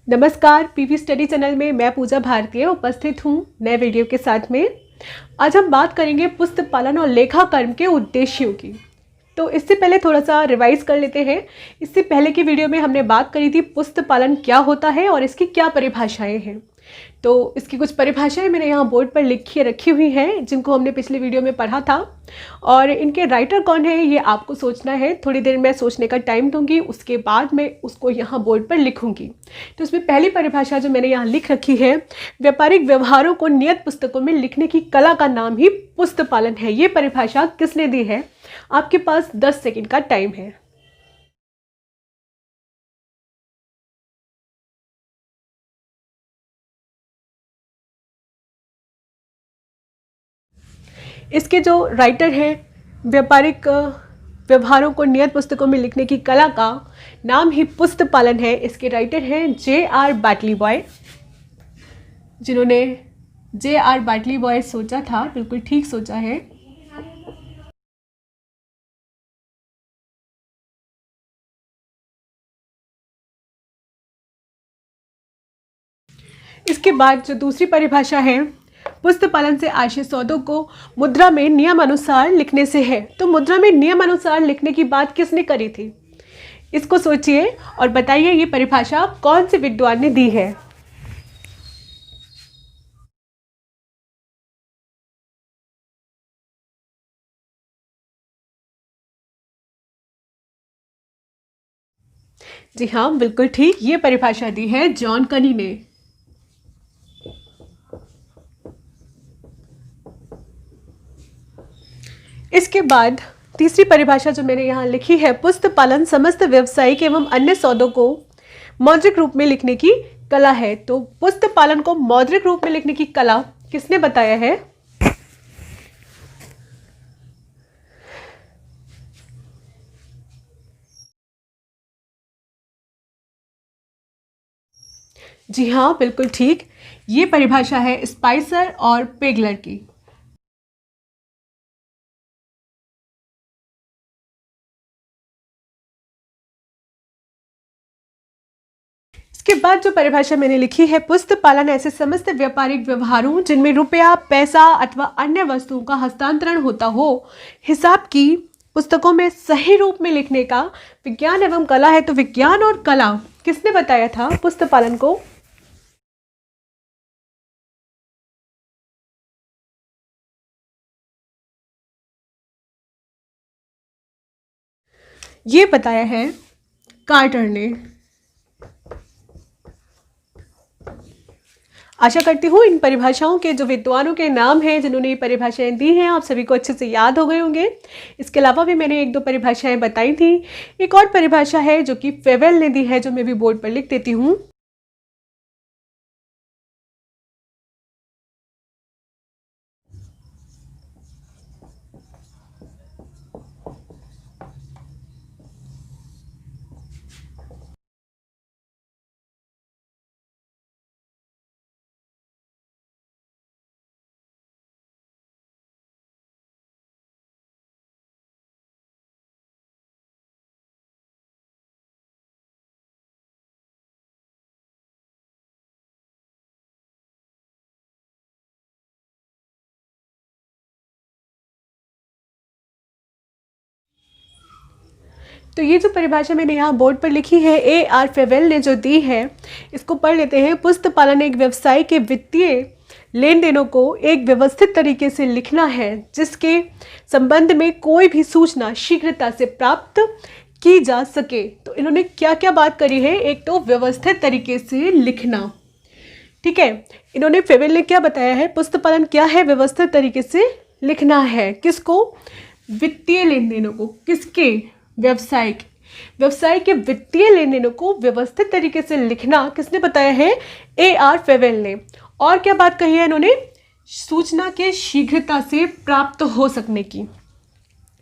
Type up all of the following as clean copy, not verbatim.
नमस्कार, PV study channel में मैं पूजा भारतीय उपस्थित हूँ नए वीडियो के साथ में। आज हम बात करेंगे पुस्तक पालन और लेखाकर्म के उद्देश्यों की। तो इससे पहले थोड़ा सा रिवाइज कर लेते हैं। इससे पहले की वीडियो में हमने बात करी थी पुस्तक पालन क्या होता है और इसकी क्या परिभाषाएं हैं। तो इसकी कुछ परिभाषाएं मैंने यहाँ बोर्ड पर रखी हुई हैं, जिनको हमने पिछले वीडियो में पढ़ा था। और इनके राइटर कौन है ये आपको सोचना है। थोड़ी देर मैं सोचने का टाइम दूंगी, उसके बाद मैं उसको यहाँ बोर्ड पर लिखूंगी। तो इसमें पहली परिभाषा जो मैंने यहाँ लिख रखी है, व्यापारिक व्यवहारों को नियत पुस्तकों में लिखने की कला का नाम ही पुस्तक पालन है। ये परिभाषा किसने दी है? आपके पास 10 सेकंड का टाइम है। इसके जो राइटर हैं, व्यापारिक व्यवहारों को नियत पुस्तकों में लिखने की कला का नाम ही पुस्तक पालन है। इसके राइटर हैं J.R. बाटली बॉय। जिन्होंने J.R. बाटली बॉय सोचा था, बिल्कुल ठीक सोचा है। इसके बाद जो दूसरी परिभाषा है, पुस्तक पालन से आशय सौदों को मुद्रा में नियमानुसार लिखने से है। तो मुद्रा में नियमानुसार लिखने की बात किसने करी थी? इसको सोचिए और बताइए ये परिभाषा कौन से विद्वान ने दी है। जी हाँ, बिल्कुल ठीक, ये परिभाषा दी है जॉन कनी ने। इसके बाद तीसरी परिभाषा जो मैंने यहाँ लिखी है, पुस्तक पालन समस्त व्यावसायिक एवं अन्य सौदों को मौद्रिक रूप में लिखने की कला है। तो पुस्तक पालन को मौद्रिक रूप में लिखने की कला किसने बताया है? जी हाँ, बिल्कुल ठीक, ये परिभाषा है स्पाइसर और पेगलर की। इसके बाद जो परिभाषा मैंने लिखी है, पुस्तक पालन ऐसे समस्त व्यापारिक व्यवहारों जिनमें रुपया, पैसा अथवा अन्य वस्तुओं का हस्तांतरण होता हो, हिसाब की पुस्तकों में सही रूप में लिखने का विज्ञान एवं कला है। तो विज्ञान और कला किसने बताया था पुस्तक पालन को? ये बताया है कार्टर ने। आशा करती हूँ इन परिभाषाओं के जो विद्वानों के नाम हैं जिन्होंने ये परिभाषाएं दी हैं, आप सभी को अच्छे से याद हो गए होंगे। इसके अलावा भी मैंने एक दो परिभाषाएं बताई थी। एक और परिभाषा है जो कि फेवेल ने दी है, जो मैं भी बोर्ड पर लिख देती हूँ। तो ये जो परिभाषा मैंने यहाँ बोर्ड पर लिखी है, A.R. फेवेल ने जो दी है, इसको पढ़ लेते हैं। पुस्तक पालन एक व्यवसाय के वित्तीय लेन देनों को एक व्यवस्थित तरीके से लिखना है, जिसके संबंध में कोई भी सूचना शीघ्रता से प्राप्त की जा सके। तो इन्होंने क्या क्या बात करी है? एक तो व्यवस्थित तरीके से लिखना, ठीक है। इन्होंने फेवेल ने क्या बताया है? पुस्तक पालन क्या है? व्यवस्थित तरीके से लिखना है। किसको? वित्तीय लेन देनों को। किसके? व्यवसाय के वित्तीय लेन देनों को व्यवस्थित तरीके से लिखना किसने बताया है? A.R. फेवेल ने। और क्या बात कही है इन्होंने? सूचना के शीघ्रता से प्राप्त हो सकने की,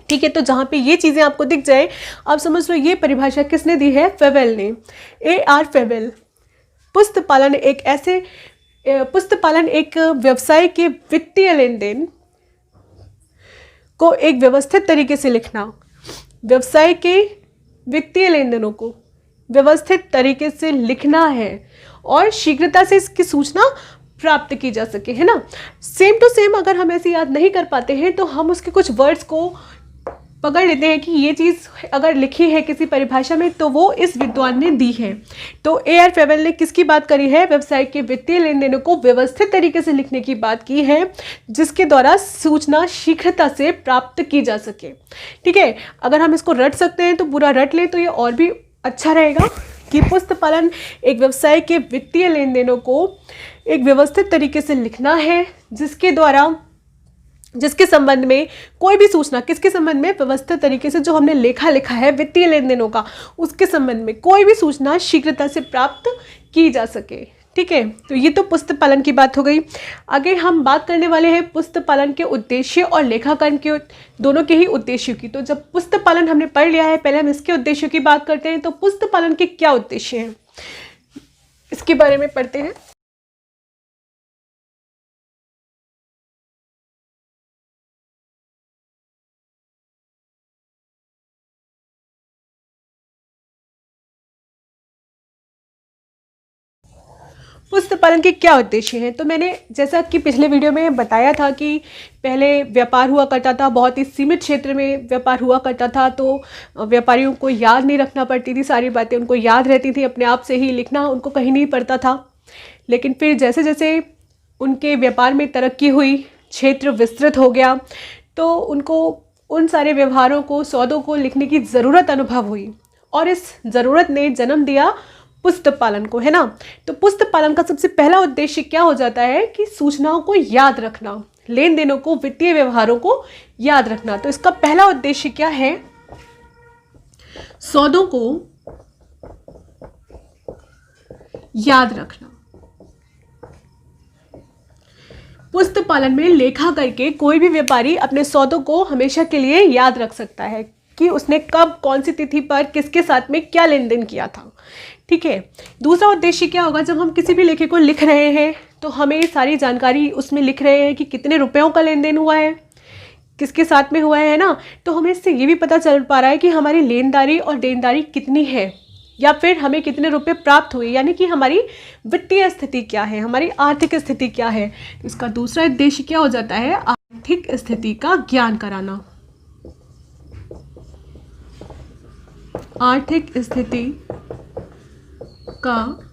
ठीक है। तो जहां पे ये चीजें आपको दिख जाए, आप समझ लो ये परिभाषा किसने दी है? फेवेल ने। A.R. फेवेल। पुस्तक पालन एक व्यवसाय के वित्तीय लेन देन को एक व्यवस्थित तरीके से लिखना, व्यवसाय के वित्तीय लेन देनों को व्यवस्थित तरीके से लिखना है। और शीघ्रता से इसकी सूचना प्राप्त की जा सके, है ना। सेम टू सेम अगर हम ऐसे याद नहीं कर पाते हैं तो हम उसके कुछ वर्ड्स को पकड़ लेते हैं कि ये चीज़ अगर लिखी है किसी परिभाषा में तो वो इस विद्वान ने दी है। तो ए.आर. फेवेल ने किसकी बात करी है? व्यवसाय के वित्तीय लेन देनों को व्यवस्थित तरीके से लिखने की बात की है, जिसके द्वारा सूचना शीघ्रता से प्राप्त की जा सके। ठीक है, अगर हम इसको रट सकते हैं तो पूरा रट लें तो ये और भी अच्छा रहेगा कि पुस्त पालन एक व्यवसाय के वित्तीय लेन देनों को एक व्यवस्थित तरीके से लिखना है, जिसके संबंध में कोई भी सूचना, किसके संबंध में? व्यवस्थित तरीके से जो हमने लेखा लिखा है वित्तीय लेन देनों का, उसके संबंध में कोई भी सूचना शीघ्रता से प्राप्त की जा सके। ठीक है, तो ये तो पुस्त पालन की बात हो गई। आगे हम बात करने वाले हैं पुस्त पालन के उद्देश्य और लेखाकरण के दोनों के ही उद्देश्यों की। तो जब पुस्त पालन हमने पढ़ लिया है, पहले हम इसके उद्देश्यों की बात करते हैं। तो पुस्त पालन के क्या उद्देश्य हैं, इसके बारे में पढ़ते हैं। पुस्त पालन के क्या उद्देश्य हैं? तो मैंने जैसा कि पिछले वीडियो में बताया था कि पहले व्यापार हुआ करता था, बहुत ही सीमित क्षेत्र में व्यापार हुआ करता था, तो व्यापारियों को याद नहीं रखना पड़ती थी, सारी बातें उनको याद रहती थी, अपने आप से ही लिखना उनको कहीं नहीं पड़ता था। लेकिन फिर जैसे जैसे उनके व्यापार में तरक्की हुई, क्षेत्र विस्तृत हो गया, तो उनको उन सारे व्यवहारों को, सौदों को लिखने की ज़रूरत अनुभव हुई और इस ज़रूरत ने जन्म दिया पुस्त पालन को, है ना। तो पुस्त पालन का सबसे पहला उद्देश्य क्या हो जाता है कि सूचनाओं को याद रखना, लेन देनों को, वित्तीय व्यवहारों को याद रखना। तो इसका पहला उद्देश्य क्या है? सौदों को याद रखना। पुस्त पालन में लेखा करके कोई भी व्यापारी अपने सौदों को हमेशा के लिए याद रख सकता है कि उसने कब, कौन सी तिथि पर, किसके साथ में क्या लेन देन किया था। ठीक है, दूसरा उद्देश्य क्या होगा? जब हम किसी भी लेखे को लिख रहे हैं तो हमें सारी जानकारी उसमें लिख रहे हैं कि कितने रुपयों का लेन देन हुआ है, किसके साथ में हुआ है ना। तो हमें इससे ये भी पता चल पा रहा है कि हमारी लेनदारी और देनदारी कितनी है, या फिर हमें कितने रुपए प्राप्त हुए, यानी कि हमारी वित्तीय स्थिति क्या है, हमारी आर्थिक स्थिति क्या है। इसका दूसरा उद्देश्य क्या हो जाता है? आर्थिक स्थिति का ज्ञान कराना। आर्थिक स्थिति का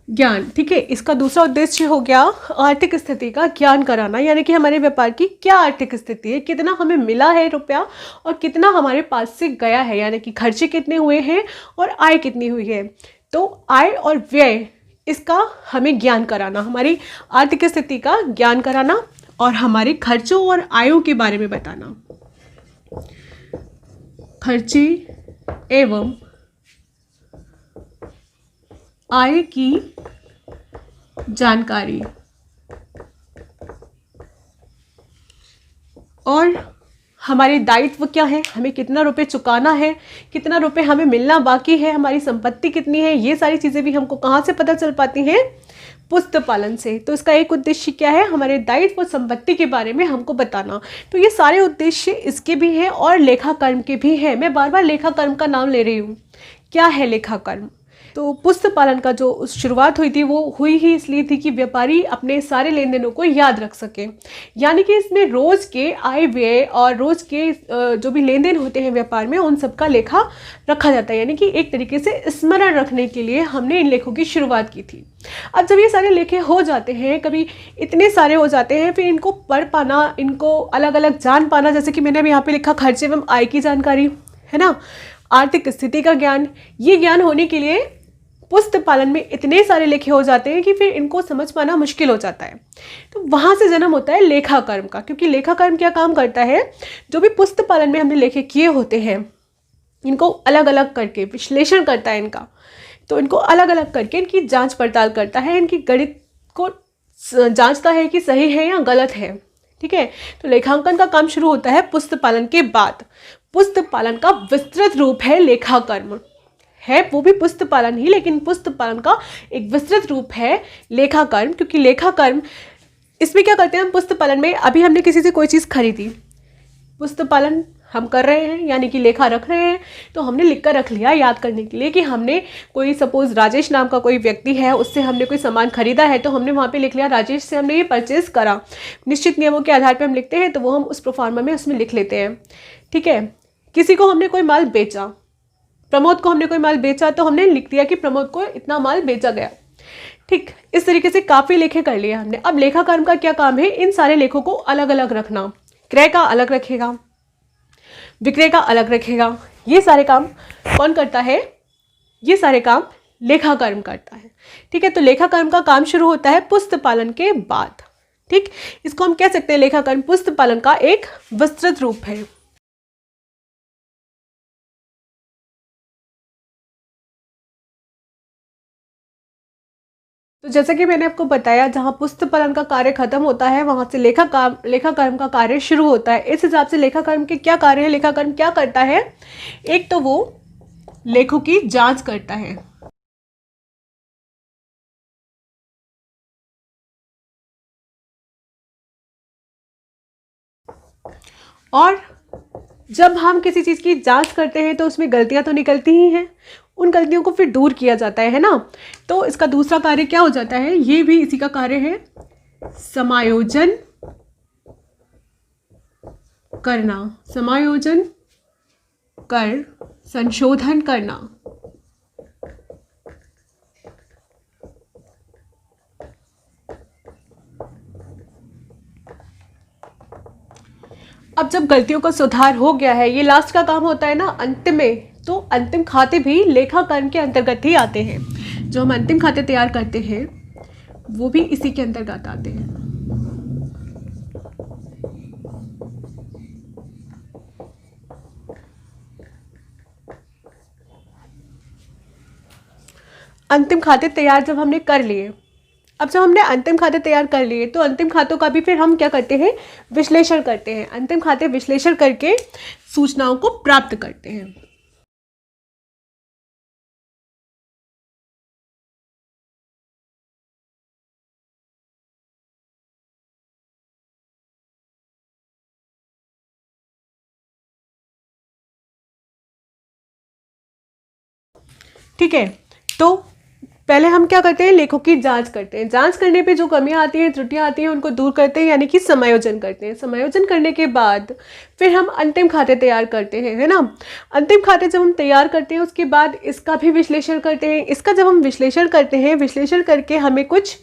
ज्ञान। ठीक है, इसका दूसरा उद्देश्य हो गया आर्थिक स्थिति का ज्ञान कराना, यानी कि हमारे व्यापार की क्या आर्थिक स्थिति है, कितना हमें मिला है रुपया और कितना हमारे पास से गया है, यानी कि खर्चे कितने हुए हैं और आय कितनी हुई है। तो आय और व्यय, इसका हमें ज्ञान कराना, हमारी आर्थिक स्थिति का ज्ञान कराना और हमारे खर्चों और आयों के बारे में बताना। खर्चे एवं आय की जानकारी और हमारे दायित्व क्या है, हमें कितना रुपए चुकाना है, कितना रुपए हमें मिलना बाकी है, हमारी संपत्ति कितनी है, ये सारी चीज़ें भी हमको कहाँ से पता चल पाती हैं? पुस्त पालन से। तो इसका एक उद्देश्य क्या है? हमारे दायित्व और संपत्ति के बारे में हमको बताना। तो ये सारे उद्देश्य इसके भी हैं और लेखाकर्म के भी हैं। मैं बार बार लेखाकर्म का नाम ले रही हूँ। क्या है लेखाकर्म? तो पुस्त पालन का जो शुरुआत हुई थी वो हुई ही इसलिए थी कि व्यापारी अपने सारे लेन देनों को याद रख सके, यानी कि इसमें रोज़ के आय व्यय और रोज़ के जो भी लेन देन होते हैं व्यापार में, उन सब का लेखा रखा जाता है, यानी कि एक तरीके से स्मरण रखने के लिए हमने इन लेखों की शुरुआत की थी। अब जब ये सारे लेखे हो जाते हैं, कभी इतने सारे हो जाते हैं, फिर इनको पढ़ पाना, इनको अलग अलग जान पाना, जैसे कि मैंने अभी यहाँ पे लिखा खर्चे एवं आय की जानकारी, है ना, आर्थिक स्थिति का ज्ञान, ये ज्ञान होने के लिए पुस्त पालन में इतने सारे लेखे हो जाते हैं कि फिर इनको समझ पाना मुश्किल हो जाता है। तो वहाँ से जन्म होता है लेखाकर्म का, क्योंकि लेखाकर्म क्या काम करता है? जो भी पुस्त पालन में हमने लेखे किए होते हैं, इनको अलग अलग करके विश्लेषण करता है इनका, तो इनको अलग अलग करके इनकी जांच पड़ताल करता है, इनकी गणित को जांचता है कि सही है या गलत है। ठीक है, तो लेखांकन का काम शुरू होता है पुस्त पालन के बाद। पुस्त पालन का विस्तृत रूप है लेखाकर्म, है वो भी पुस्त पालन ही, लेकिन पुस्त पालन का एक विस्तृत रूप है लेखाकर्म। क्योंकि लेखाकर्म, इसमें क्या करते हैं हम पुस्त पालन में? अभी हमने किसी से कोई चीज़ खरीदी, पुस्त पालन हम कर रहे हैं यानी कि लेखा रख रहे हैं, तो हमने लिख कर रख लिया याद करने के लिए कि हमने कोई सपोज राजेश नाम का कोई व्यक्ति है, उससे हमने कोई सामान खरीदा है, तो हमने वहाँ पे लिख लिया राजेश से हमने ये परचेज करा। निश्चित नियमों के आधार पर हम लिखते हैं, तो वो हम उस प्रोफार्मा में उसमें लिख लेते हैं। ठीक है। किसी को हमने कोई माल बेचा, प्रमोद को हमने कोई माल बेचा, तो हमने लिख दिया कि प्रमोद को इतना माल बेचा गया। ठीक, इस तरीके से काफ़ी लेखे कर लिए हमने। अब लेखा कर्म का क्या काम है, इन सारे लेखों को अलग अलग रखना। क्रय का अलग रखेगा, विक्रय का अलग रखेगा। ये सारे काम कौन करता है, ये सारे काम लेखा कर्म करता है। ठीक है, तो लेखा कर्म का काम शुरू होता है पुस्त पालन के बाद। ठीक, इसको हम कह सकते हैं लेखा कर्म पुस्त पालन का एक विस्तृत रूप है। तो जैसा कि मैंने आपको बताया, जहाँ पुस्त पालन का कार्य खत्म होता है वहां से लेखा कर्म का कार्य शुरू होता है। इस हिसाब से लेखा कर्म के क्या कार्य है, लेखा कर्म क्या करता है, एक तो वो लेखों की जांच करता है। और जब हम किसी चीज़ की जांच करते हैं तो उसमें गलतियां तो निकलती ही हैं, उन गलतियों को फिर दूर किया जाता है ना। तो इसका दूसरा कार्य क्या हो जाता है, ये भी इसी का कार्य है, समायोजन करना। समायोजन कर संशोधन करना। अब जब गलतियों का सुधार हो गया है, ये लास्ट का काम होता है ना अंतिम में, तो अंतिम खाते भी लेखा कर्म के अंतर्गत ही आते हैं। जो हम अंतिम खाते तैयार करते हैं वो भी इसी के अंतर्गत आते हैं। अंतिम खाते तैयार जब हमने कर लिए, अब जब हमने अंतिम खाते तैयार कर लिए, तो अंतिम खातों का भी फिर हम क्या करते हैं, विश्लेषण करते हैं। अंतिम खाते विश्लेषण करके सूचनाओं को प्राप्त करते हैं। ठीक है, तो पहले हम क्या करते हैं, लेखों की जांच करते हैं। जांच करने पे जो कमियां आती हैं, त्रुटियां आती हैं, उनको दूर करते हैं, यानी कि समायोजन करते हैं। समायोजन करने के बाद फिर हम अंतिम खाते तैयार करते हैं, है ना। अंतिम खाते जब हम तैयार करते हैं, उसके बाद इसका भी विश्लेषण करते हैं। इसका जब हम विश्लेषण करते हैं, विश्लेषण करके हमें कुछ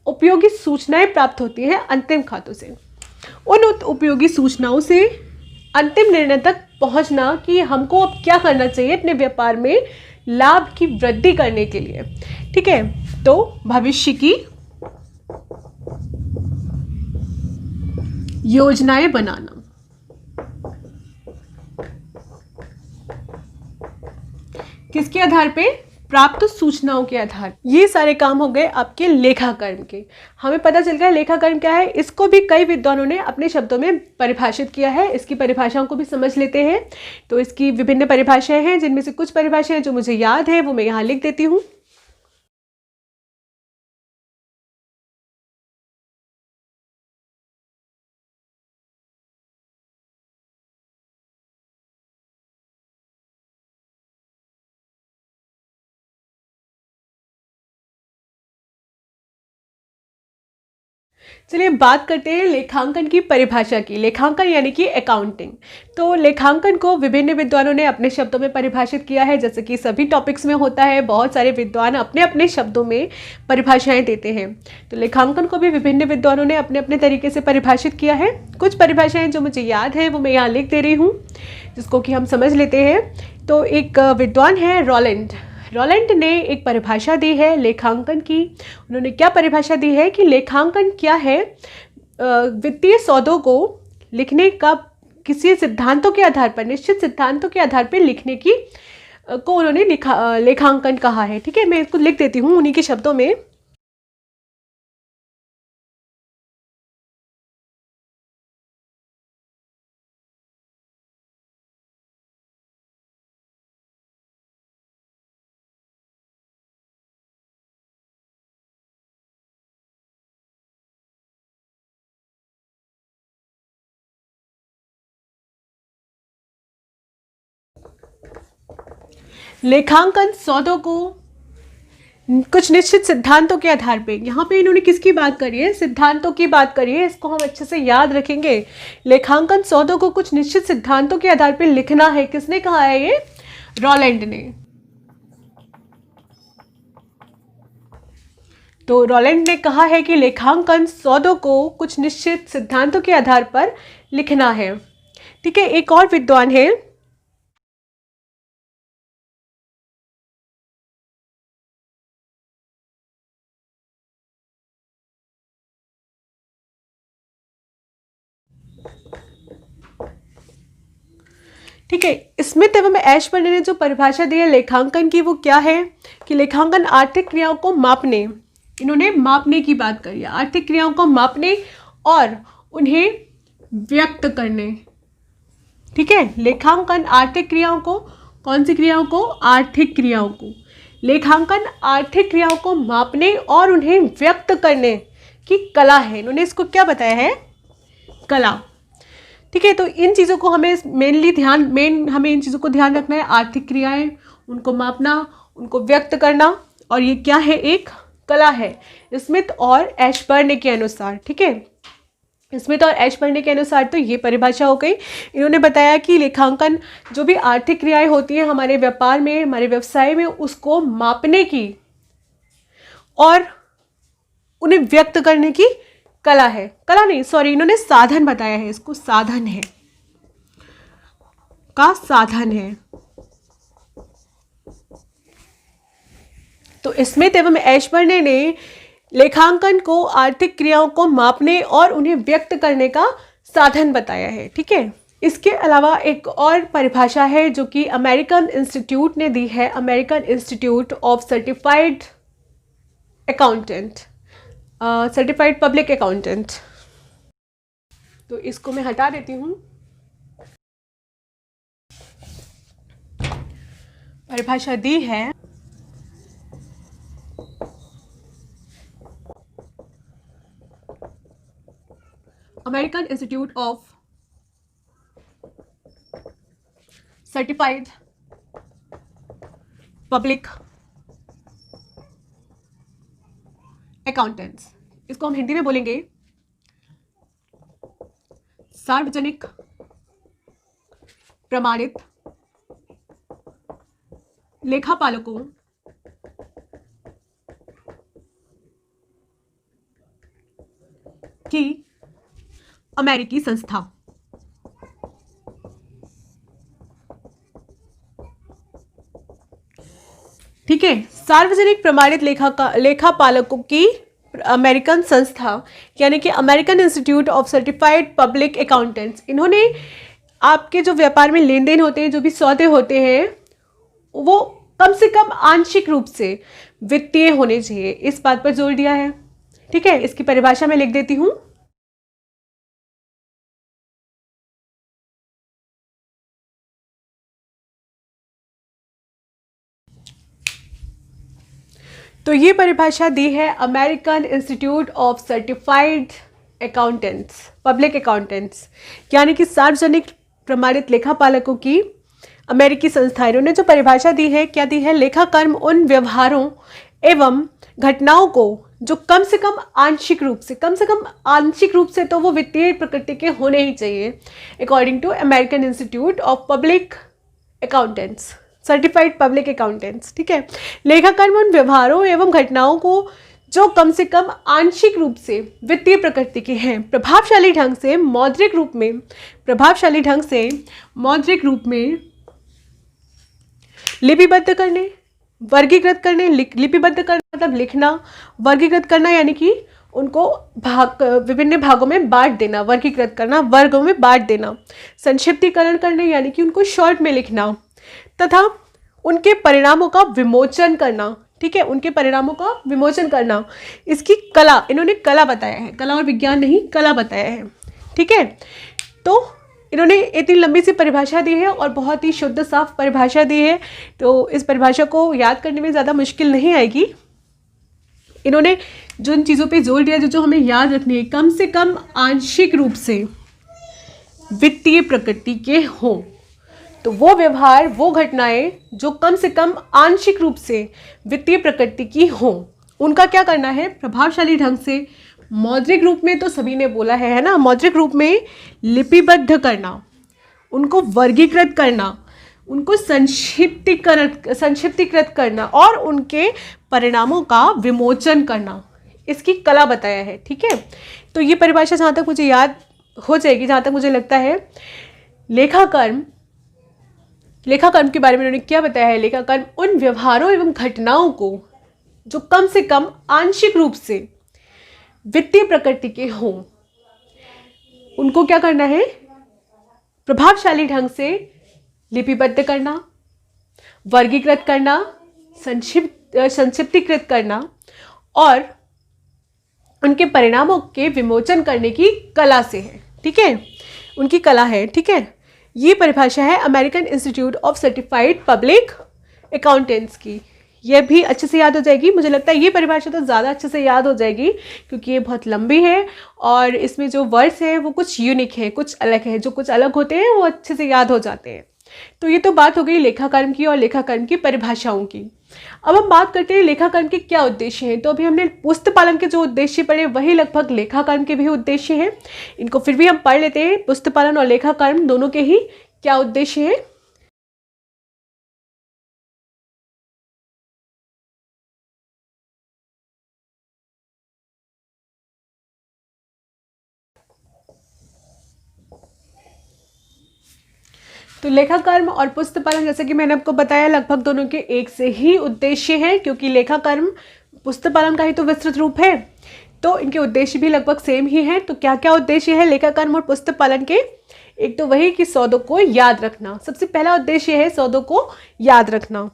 उपयोगी सूचनाएं प्राप्त होती हैं अंतिम खातों से। उन उपयोगी सूचनाओं से अंतिम निर्णय तक पहुंचना कि हमको अब क्या करना चाहिए अपने व्यापार में लाभ की वृद्धि करने के लिए। ठीक है, तो भविष्य की योजनाएं बनाना। किसके आधार पे, प्राप्त सूचनाओं के आधार। ये सारे काम हो गए आपके लेखा कर्म के। हमें पता चल गया लेखा कर्म क्या है। इसको भी कई विद्वानों ने अपने शब्दों में परिभाषित किया है। इसकी परिभाषाओं को भी समझ लेते हैं। तो इसकी विभिन्न परिभाषाएं हैं, जिनमें से कुछ परिभाषाएं जो मुझे याद है वो मैं यहाँ लिख देती हूँ। चलिए बात करते हैं लेखांकन की परिभाषा की। लेखांकन यानी कि अकाउंटिंग। तो लेखांकन को विभिन्न विद्वानों ने अपने शब्दों में परिभाषित किया है। जैसे कि सभी टॉपिक्स में होता है, बहुत सारे विद्वान अपने अपने शब्दों में परिभाषाएं देते हैं। तो लेखांकन को भी विभिन्न विद्वानों ने अपने अपने तरीके से परिभाषित किया है। कुछ परिभाषाएं जो मुझे याद है वो मैं यहाँ लिख दे रही हूँ, जिसको कि हम समझ लेते हैं। तो एक विद्वान है रॉलेंट ने एक परिभाषा दी है लेखांकन की। उन्होंने क्या परिभाषा दी है कि लेखांकन क्या है, वित्तीय सौदों को लिखने का किसी सिद्धांतों के आधार पर, निश्चित सिद्धांतों के आधार पर लिखने की को उन्होंने लेखांकन कहा है। ठीक है, मैं इसको लिख देती हूँ उन्हीं के शब्दों में। लेखांकन सौदों को कुछ निश्चित सिद्धांतों के आधार पे, यहाँ पे इन्होंने किसकी बात करी है, सिद्धांतों की बात करी है, इसको हम अच्छे से याद रखेंगे। लेखांकन सौदों को कुछ निश्चित सिद्धांतों के आधार पे लिखना है, किसने कहा है ये, रॉलैंड ने। तो रॉलैंड ने कहा है कि लेखांकन सौदों को कुछ निश्चित सिद्धांतों के आधार पर लिखना है। ठीक है, एक और विद्वान है, ठीक है, स्मिथ एवं एशबर्न ने जो परिभाषा दी है लेखांकन की, वो क्या है कि लेखांकन आर्थिक क्रियाओं को मापने, इन्होंने मापने की बात करी है, आर्थिक क्रियाओं को मापने और उन्हें व्यक्त करने। ठीक है, लेखांकन आर्थिक क्रियाओं को, कौन सी क्रियाओं को, आर्थिक क्रियाओं को, लेखांकन आर्थिक क्रियाओं को मापने और उन्हें व्यक्त करने की कला है। इन्होंने इसको क्या बताया है, कला। ठीक है, तो इन चीज़ों को हमें हमें इन चीज़ों को ध्यान रखना है, आर्थिक क्रियाएं, उनको मापना, उनको व्यक्त करना, और ये क्या है, एक कला है स्मिथ और एशबर्न के अनुसार। ठीक है, स्मिथ और एशबर्न के अनुसार तो ये परिभाषा हो गई। इन्होंने बताया कि लेखांकन जो भी आर्थिक क्रियाएं होती हैं हमारे व्यापार में, हमारे व्यवसाय में, उसको मापने की और उन्हें व्यक्त करने की कला है, कला नहीं सॉरी, इन्होंने साधन बताया है, इसको साधन है, का साधन है। तो स्मिथ एवं एशबर्न ने लेखांकन को आर्थिक क्रियाओं को मापने और उन्हें व्यक्त करने का साधन बताया है। ठीक है, इसके अलावा एक और परिभाषा है जो कि अमेरिकन इंस्टीट्यूट ने दी है, American Institute of certified accountant, certified public accountant. तो इसको मैं हटा देती हूँ। परिभाषा दी है American Institute of certified public accountants, इसको हम हिंदी में बोलेंगे सार्वजनिक प्रमाणित लेखापालकों की अमेरिकी संस्था। ठीक है, सार्वजनिक प्रमाणित लेखापालकों की अमेरिकन संस्था, यानी कि American Institute of certified public accountants. इन्होंने आपके जो व्यापार में लेन देन होते हैं, जो भी सौदे होते हैं, वो कम से कम आंशिक रूप से वित्तीय होने चाहिए, इस बात पर जोर दिया है। ठीक है, इसकी परिभाषा मैं लिख देती हूँ। तो ये परिभाषा दी है American Institute of certified accountants, public accountants, यानी कि सार्वजनिक प्रमाणित लेखापालकों की अमेरिकी संस्था। इन्होंने जो परिभाषा दी है, क्या दी है, लेखाकर्म उन व्यवहारों एवं घटनाओं को जो कम से कम आंशिक रूप से तो वो वित्तीय प्रकृति के होने ही चाहिए, according to American Institute of Public Accountants, certified public accountants. ठीक है, लेखाकर्म उन व्यवहारों एवं घटनाओं को जो कम से कम आंशिक रूप से वित्तीय प्रकृति के हैं, प्रभावशाली ढंग से मौद्रिक रूप में लिपिबद्ध करने, वर्गीकृत करने, लिपिबद्ध करना मतलब लिखना, वर्गीकृत करना यानी कि उनको विभिन्न भागों में बांट देना, वर्गीकृत करना, वर्गों में बांट देना, संक्षिप्तीकरण करने यानी कि उनको शॉर्ट में लिखना, तथा उनके परिणामों का विमोचन करना। ठीक है, उनके परिणामों का विमोचन करना, इसकी कला, इन्होंने कला बताया है, कला और विज्ञान नहीं, कला बताया है। ठीक है, तो इन्होंने इतनी लंबी सी परिभाषा दी है और बहुत ही शुद्ध साफ परिभाषा दी है, तो इस परिभाषा को याद करने में ज़्यादा मुश्किल नहीं आएगी। इन्होंने जिन चीज़ों पे जोर दिया जो हमें याद रखनी है, कम से कम आंशिक रूप से वित्तीय प्रकृति के हों, तो वो व्यवहार, वो घटनाएं जो कम से कम आंशिक रूप से वित्तीय प्रकृति की हों, उनका क्या करना है, प्रभावशाली ढंग से मौद्रिक रूप में, तो सभी ने बोला है ना, मौद्रिक रूप में लिपिबद्ध करना, उनको वर्गीकृत करना, उनको संक्षिप्तीकृत करना और उनके परिणामों का विमोचन करना, इसकी कला बताया है। ठीक है, तो ये परिभाषा जहाँ तक मुझे याद हो जाएगी, जहाँ तक मुझे लगता है, लेखाकर्म के बारे में उन्होंने क्या बताया है, लेखाकर्म उन व्यवहारों एवं घटनाओं को जो कम से कम आंशिक रूप से वित्तीय प्रकृति के हों, उनको क्या करना है, प्रभावशाली ढंग से लिपिबद्ध करना, वर्गीकृत करना, संक्षिप्तीकृत करना और उनके परिणामों के विमोचन करने की कला से है। ठीक है, उनकी कला है। ठीक है, ये परिभाषा है American Institute of certified public accountants की। ये भी अच्छे से याद हो जाएगी, मुझे लगता है ये परिभाषा तो ज़्यादा अच्छे से याद हो जाएगी क्योंकि ये बहुत लंबी है और इसमें जो वर्ड्स हैं वो कुछ यूनिक है, कुछ अलग है। जो कुछ अलग होते हैं वो अच्छे से याद हो जाते हैं। तो ये तो बात हो गई लेखाकर्म की और लेखाकर्म की परिभाषाओं की। अब हम बात करते हैं लेखाकर्म के क्या उद्देश्य हैं। तो अभी हमने पुस्तक पालन के जो उद्देश्य पढ़े वही लगभग लेखाकर्म के भी उद्देश्य हैं। इनको फिर भी हम पढ़ लेते हैं, पुस्तक पालन और लेखाकर्म दोनों के ही क्या उद्देश्य हैं। तो लेखाकर्म और पुस्तक पालन, जैसे कि मैंने आपको बताया, लगभग दोनों के एक से ही उद्देश्य हैं क्योंकि लेखाकर्म पुस्तक पालन का ही तो विस्तृत रूप है, तो इनके उद्देश्य भी लगभग सेम ही हैं। तो क्या क्या उद्देश्य है लेखाकर्म और पुस्तक पालन के? एक तो वही कि सौदों को याद रखना, सबसे पहला उद्देश्य है सौदों को याद रखना।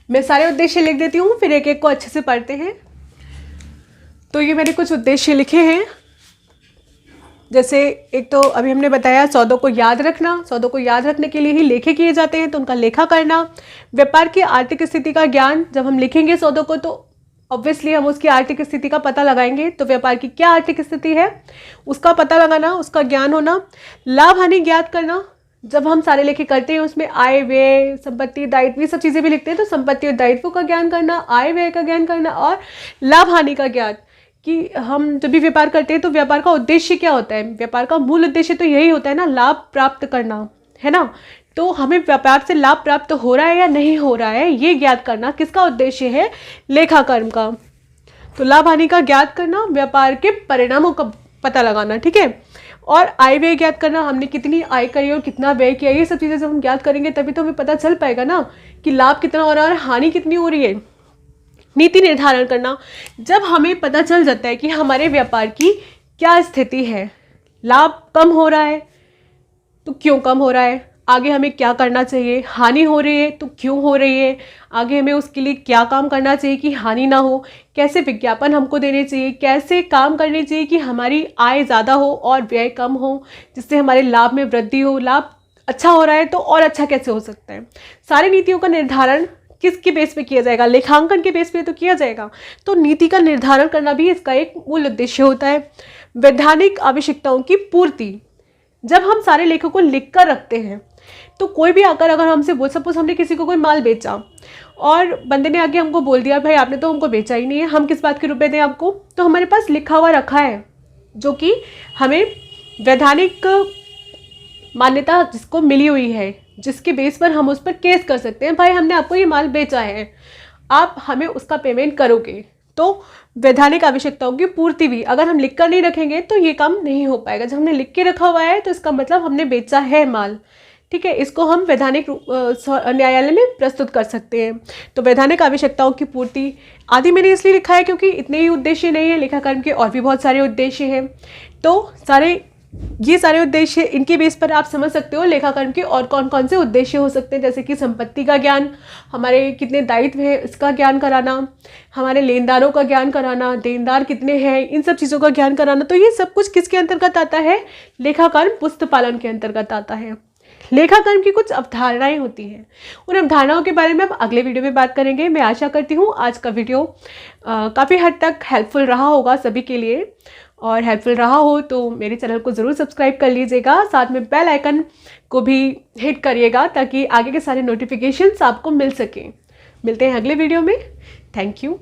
मैं सारे उद्देश्य लिख देती हूँ, फिर एक एक को अच्छे से पढ़ते हैं। तो ये मैंने कुछ उद्देश्य लिखे हैं। जैसे एक तो अभी हमने बताया सौदों को याद रखना, सौदों को याद रखने के लिए ही लेखे किए जाते हैं, तो उनका लेखा करना। व्यापार की आर्थिक स्थिति का ज्ञान, जब हम लिखेंगे सौदों को तो ऑब्वियसली हम उसकी आर्थिक स्थिति का पता लगाएंगे, तो व्यापार की क्या आर्थिक स्थिति है उसका पता लगाना, उसका ज्ञान होना। लाभ हानि ज्ञात करना, जब हम सारे लेखे करते हैं उसमें आय व्यय, संपत्ति, दायित्व, ये सब चीज़ें भी लिखते हैं, तो संपत्ति और दायित्व का ज्ञान करना, आय व्यय का ज्ञान करना और लाभ हानि का ज्ञान कि हम जब भी व्यापार करते हैं तो व्यापार का उद्देश्य क्या होता है। व्यापार का मूल उद्देश्य तो यही होता है ना, लाभ प्राप्त करना, है ना। तो हमें व्यापार से लाभ प्राप्त हो रहा है या नहीं हो रहा है ये ज्ञात करना किसका उद्देश्य है, लेखाकर्म का। तो लाभ हानि का ज्ञात करना, व्यापार के परिणामों का पता लगाना, ठीक है। और आय व्यय ज्ञात करना, हमने कितनी आय करी और कितना व्यय किया, ये सब चीज़ें जब हम ज्ञात करेंगे तभी तो हमें पता चल पाएगा ना कि लाभ कितना हो रहा है और हानि कितनी हो रही है। नीति निर्धारण करना, जब हमें पता चल जाता है कि हमारे व्यापार की क्या स्थिति है, लाभ कम हो रहा है तो क्यों कम हो रहा है, आगे हमें क्या करना चाहिए, हानि हो रही है तो क्यों हो रही है, आगे हमें उसके लिए क्या काम करना चाहिए कि हानि ना हो, कैसे विज्ञापन हमको देने चाहिए, कैसे काम करने चाहिए कि हमारी आय ज़्यादा हो और व्यय कम हो, जिससे हमारे लाभ में वृद्धि हो। लाभ अच्छा हो रहा है तो और अच्छा कैसे हो सकता है। सारी नीतियों का निर्धारण किसके बेस पे किया जाएगा, लेखांकन के बेस पे तो किया जाएगा। तो नीति का निर्धारण करना भी इसका एक मूल उद्देश्य होता है। वैधानिक आवश्यकताओं की पूर्ति, जब हम सारे लेखों को लिख कर रखते हैं तो कोई भी आकर अगर हमसे बोल, सपोज हमने किसी को कोई माल बेचा और बंदे ने आगे हमको बोल दिया भाई आपने तो हमको बेचा ही नहीं है, हम किस बात के रुपए दें आपको, तो हमारे पास लिखा हुआ रखा है जो कि हमें वैधानिक मान्यता जिसको मिली हुई है, जिसके बेस पर हम उस पर केस कर सकते हैं, भाई हमने आपको ये माल बेचा है, आप हमें उसका पेमेंट करोगे। तो वैधानिक आवश्यकताओं की पूर्ति भी अगर हम लिख कर नहीं रखेंगे तो ये काम नहीं हो पाएगा। जब हमने लिख के रखा हुआ है तो इसका मतलब हमने बेचा है माल, ठीक है। इसको हम वैधानिक न्यायालय में प्रस्तुत कर सकते हैं। तो वैधानिक आवश्यकताओं की पूर्ति आदि मैंने इसलिए लिखा है क्योंकि इतने ही उद्देश्य नहीं है, लेखाकर्म के और भी बहुत सारे उद्देश्य हैं। तो ये सारे उद्देश्य, इनके बेस पर आप समझ सकते हो लेखाकर्म के और कौन कौन से उद्देश्य हो सकते हैं, जैसे कि संपत्ति का ज्ञान, हमारे कितने दायित्व है इसका ज्ञान कराना, हमारे लेनदारों का ज्ञान कराना, देनदार कितने हैं, इन सब चीज़ों का ज्ञान कराना। तो ये सब कुछ किसके अंतर्गत आता है, लेखाकर्म पुस्तक पालन के अंतर्गत आता है। लेखाकर्म की कुछ अवधारणाएं होती हैं, उन अवधारणाओं के बारे में हम अगले वीडियो में बात करेंगे। मैं आशा करती हूँ आज का वीडियो काफ़ी हद तक हेल्पफुल रहा होगा सभी के लिए, और हेल्पफुल रहा हो तो मेरे चैनल को ज़रूर सब्सक्राइब कर लीजिएगा, साथ में बेल आइकन को भी हिट करिएगा ताकि आगे के सारे नोटिफिकेशंस आपको मिल सकें। मिलते हैं अगले वीडियो में। Thank you.